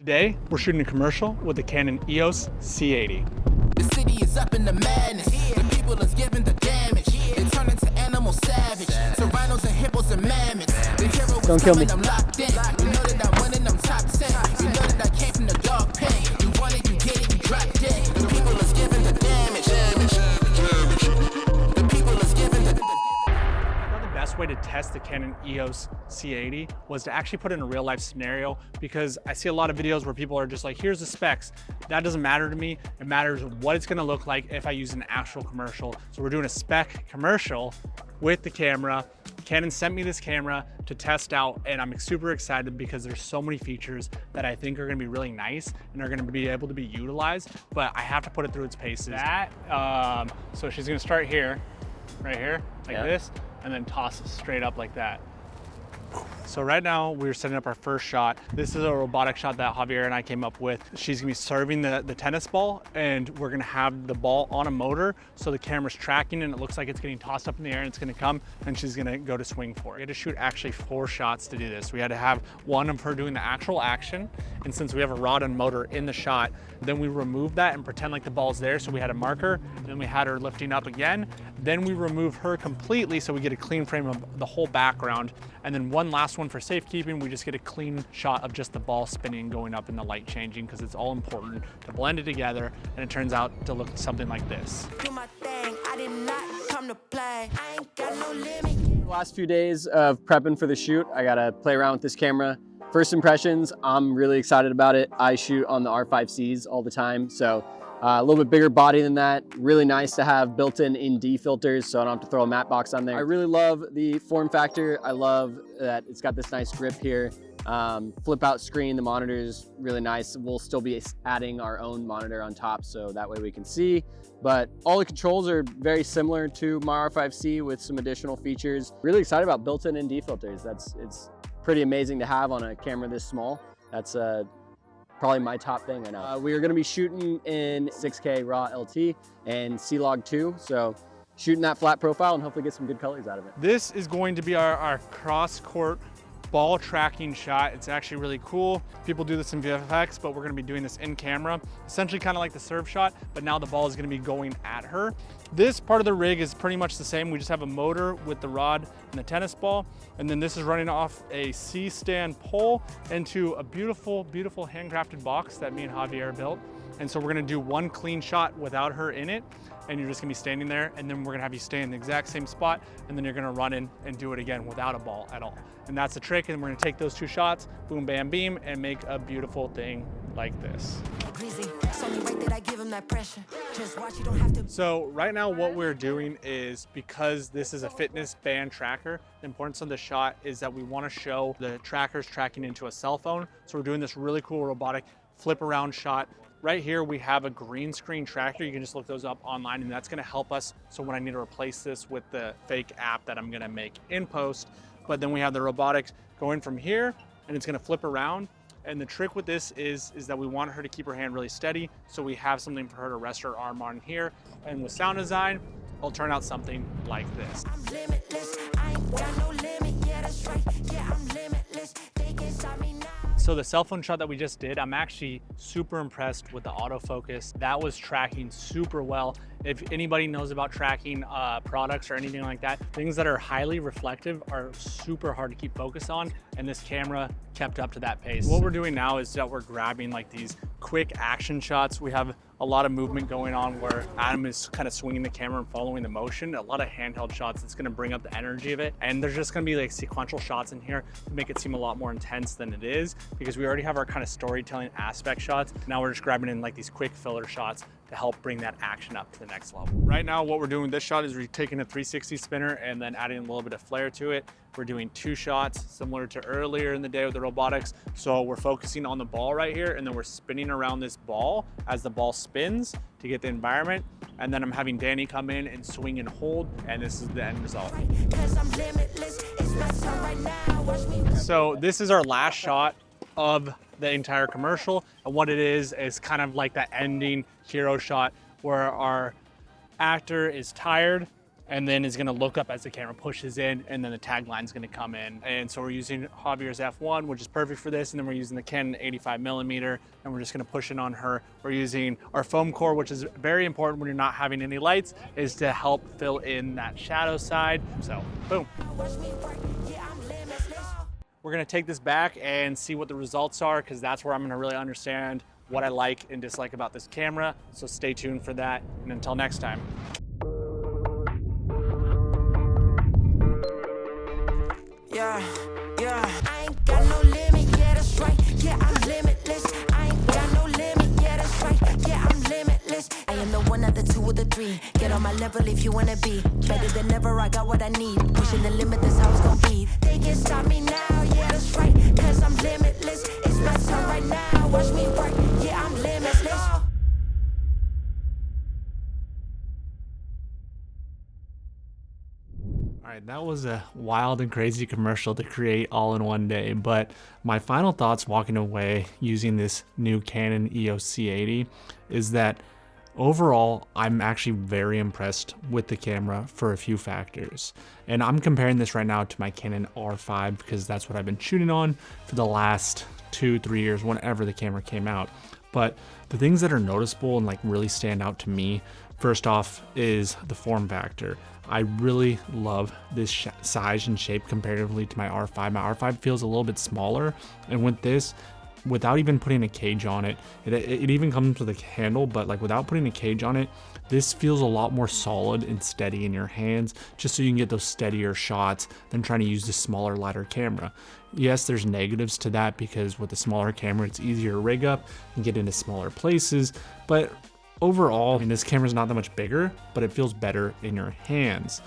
Today, we're shooting a commercial with the Canon EOS C80. The city is up in the madness. The people is giving the damage. They turn into animal savage. So rhinos and hippos and mammoths. The hero is Don't kill me. coming, I'm locked in. You know that I'm winning, I'm top 10. You know that I came from the dog pen. You want it, you get it, you dropped it. The people is giving the damage. The people is giving the The best way to test the Canon EOS C80 was to actually put it in a real life scenario, because I see a lot of videos where people are just like, here's the specs. That doesn't matter to me. It matters what it's gonna look like if I use an actual commercial. So we're doing a spec commercial with the camera. Canon sent me this camera to test out, and I'm super excited because there's so many features that I think are gonna be really nice and are gonna be able to be utilized, but I have to put it through its paces. So she's gonna start here, right here, like this, and then toss it straight up like that. So right now we're setting up our first shot. This is a robotic shot that Javier and I came up with. She's gonna be serving the tennis ball, and we're gonna have the ball on a motor. So the camera's tracking and it looks like it's getting tossed up in the air and it's gonna come and she's gonna go to swing for it. We had to shoot actually 4 shots to do this. We had to have one of her doing the actual action. And since we have a rod and motor in the shot, then we removed that and pretend like the ball's there. So we had a marker, then we had her lifting up again. Then we remove her completely so we get a clean frame of the whole background. And then one last one for safekeeping, we just get a clean shot of just the ball spinning, going up and the light changing, because it's all important to blend it together, and it turns out to look something like this. do my thing. I did not come to play. I ain't got no limit. The last few days of prepping for the shoot, I gotta play around with this camera. First impressions, I'm really excited about it. I shoot on the R5Cs all the time, so a little bit bigger body than that. Really nice to have built-in ND filters, so I don't have to throw a matte box on there. I really love the form factor. I love that it's got this nice grip here. Flip out screen, the monitor is really nice. We'll still be adding our own monitor on top, so that way we can see. But all the controls are very similar to my R5C with some additional features. Really excited about built-in ND filters. It's pretty amazing to have on a camera this small. That's probably my top thing right now. We are gonna be shooting in 6K RAW LT and C-Log 2, so shooting that flat profile and hopefully get some good colors out of it. This is going to be our cross-court ball tracking shot. It's actually really cool. People do this in VFX, but we're gonna be doing this in camera. Essentially kind of like the serve shot, but now the ball is gonna be going at her. This part of the rig is pretty much the same. We just have a motor with the rod and the tennis ball. And then this is running off a C-stand pole into a beautiful, beautiful handcrafted box that me and Javier built. And so we're gonna do one clean shot without her in it, and you're just gonna be standing there, and then we're gonna have you stay in the exact same spot, and then you're gonna run in and do it again without a ball at all. And that's the trick, and we're gonna take those 2 shots, boom, bam, beam, and make a beautiful thing like this. So right now what we're doing is, because this is a fitness band tracker, the importance of the shot is that we wanna show the trackers tracking into a cell phone. So we're doing this really cool robotic flip around shot. Right here, we have a green screen tracker. You can just look those up online, and that's gonna help us. So when I need to replace this with the fake app that I'm gonna make in post, but then we have the robotics going from here, and it's gonna flip around. And the trick with this is that we want her to keep her hand really steady, so we have something for her to rest her arm on here. And with sound design, it'll turn out something like this. I'm limitless. I ain't got no limit. Yeah, that's right. Yeah, I'm limitless. They can stop me now. So the cell phone shot that we just did, I'm actually super impressed with the autofocus. That was tracking super well. If anybody knows about tracking products or anything like that, things that are highly reflective are super hard to keep focus on, and this camera kept up to that pace. What we're doing now is that we're grabbing like these quick action shots. We have a lot of movement going on where Adam is kind of swinging the camera and following the motion. A lot of handheld shots. It's gonna bring up the energy of it. And there's just gonna be like sequential shots in here to make it seem a lot more intense than it is, because we already have our kind of storytelling aspect shots. Now we're just grabbing in like these quick filler shots to help bring that action up to the next level. Right now, what we're doing with this shot is we're taking a 360 spinner and then adding a little bit of flare to it. We're doing 2 shots, similar to earlier in the day with the robotics. So we're focusing on the ball right here, and then we're spinning around this ball as the ball spins to get the environment. And then I'm having Danny come in and swing and hold, and this is the end result. So this is our last shot of the entire commercial, and what it is kind of like that ending hero shot where our actor is tired and then is gonna look up as the camera pushes in, and then the tagline is gonna come in. And so we're using Javier's F1, which is perfect for this, and then we're using the Canon 85mm, and we're just gonna push it on her. We're using our foam core, which is very important when you're not having any lights, is to help fill in that shadow side. So, boom. We're gonna take this back and see what the results are, because that's where I'm gonna really understand what I like and dislike about this camera. So stay tuned for that, and until next time. Yeah, yeah. I ain't got no limit, yeah, that's right. Yeah, I'm limitless. I ain't got no limit, yeah, that's right. Yeah, I'm limitless. I am the one, not the two or the three. Get on my level if you wanna be better than ever. I got what I need. Pushing the limit, that's how it's gonna be. They can't stop me now, yeah, that's right. Cause I'm limitless. It's my turn right now. Watch me work, yeah, I'm limitless. All right, that was a wild and crazy commercial to create all in one day, but my final thoughts walking away using this new Canon EOS C80 is that overall, I'm actually very impressed with the camera for a few factors. And I'm comparing this right now to my Canon R5 because that's what I've been shooting on for the last 2-3 years, whenever the camera came out. But the things that are noticeable and like really stand out to me, first off, is the form factor. I really love this size and shape comparatively to my R5. My R5 feels a little bit smaller, and with this, without even putting a cage on it, it even comes with a handle, but like without putting a cage on it, this feels a lot more solid and steady in your hands, just so you can get those steadier shots than trying to use the smaller, lighter camera. Yes, there's negatives to that because with the smaller camera, it's easier to rig up and get into smaller places, but overall, I mean, this camera's not that much bigger, but it feels better in your hands.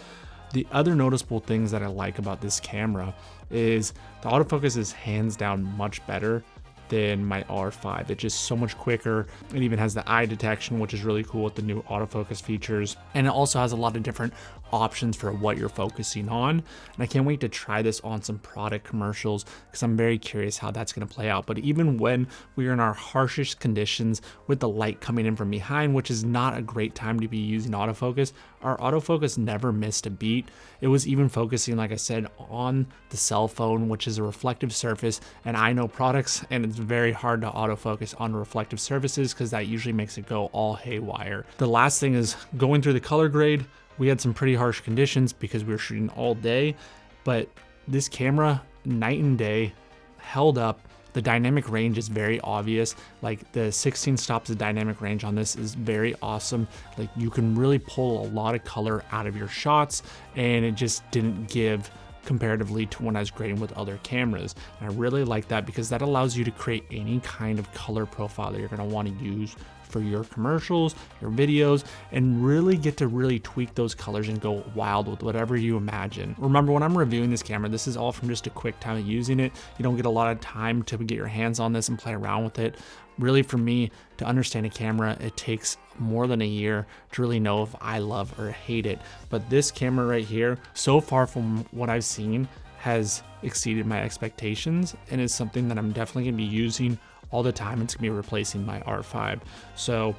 The other noticeable things that I like about this camera is the autofocus is hands down much better than my R5. It's just so much quicker. It even has the eye detection, which is really cool with the new autofocus features. And it also has a lot of different options for what you're focusing on. And I can't wait to try this on some product commercials because I'm very curious how that's going to play out. But even when we are in our harshest conditions with the light coming in from behind, which is not a great time to be using autofocus, our autofocus never missed a beat. It was even focusing, like I said, on the cell phone, which is a reflective surface. And I know products, and it's very hard to autofocus on reflective surfaces because that usually makes it go all haywire. The last thing is going through the color grade. We had some pretty harsh conditions because we were shooting all day, but this camera, night and day, held up. The dynamic range is very obvious. Like the 16 stops of dynamic range on this is very awesome. Like you can really pull a lot of color out of your shots, and it just didn't give comparatively to when I was grading with other cameras. And I really like that because that allows you to create any kind of color profile that you're gonna want to use for your commercials, your videos, and really get to really tweak those colors and go wild with whatever you imagine. Remember, when I'm reviewing this camera, this is all from just a quick time of using it. You don't get a lot of time to get your hands on this and play around with it. Really, for me, to understand a camera, it takes more than a year to really know if I love or hate it. But this camera right here, so far from what I've seen, has exceeded my expectations and is something that I'm definitely gonna be using all the time. It's gonna be replacing my R5. So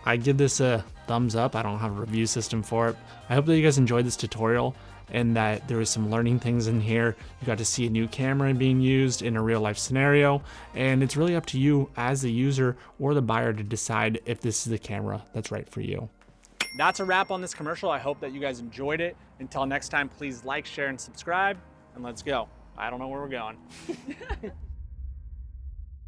I give this a thumbs up. I don't have a review system for it. I hope that you guys enjoyed this tutorial and that there was some learning things in here. You got to see a new camera being used in a real life scenario, and it's really up to you as the user or the buyer to decide if this is the camera that's right for you. That's a wrap on this commercial. I hope that you guys enjoyed it. Until next time, please like, share, and subscribe, and let's go. I don't know where we're going.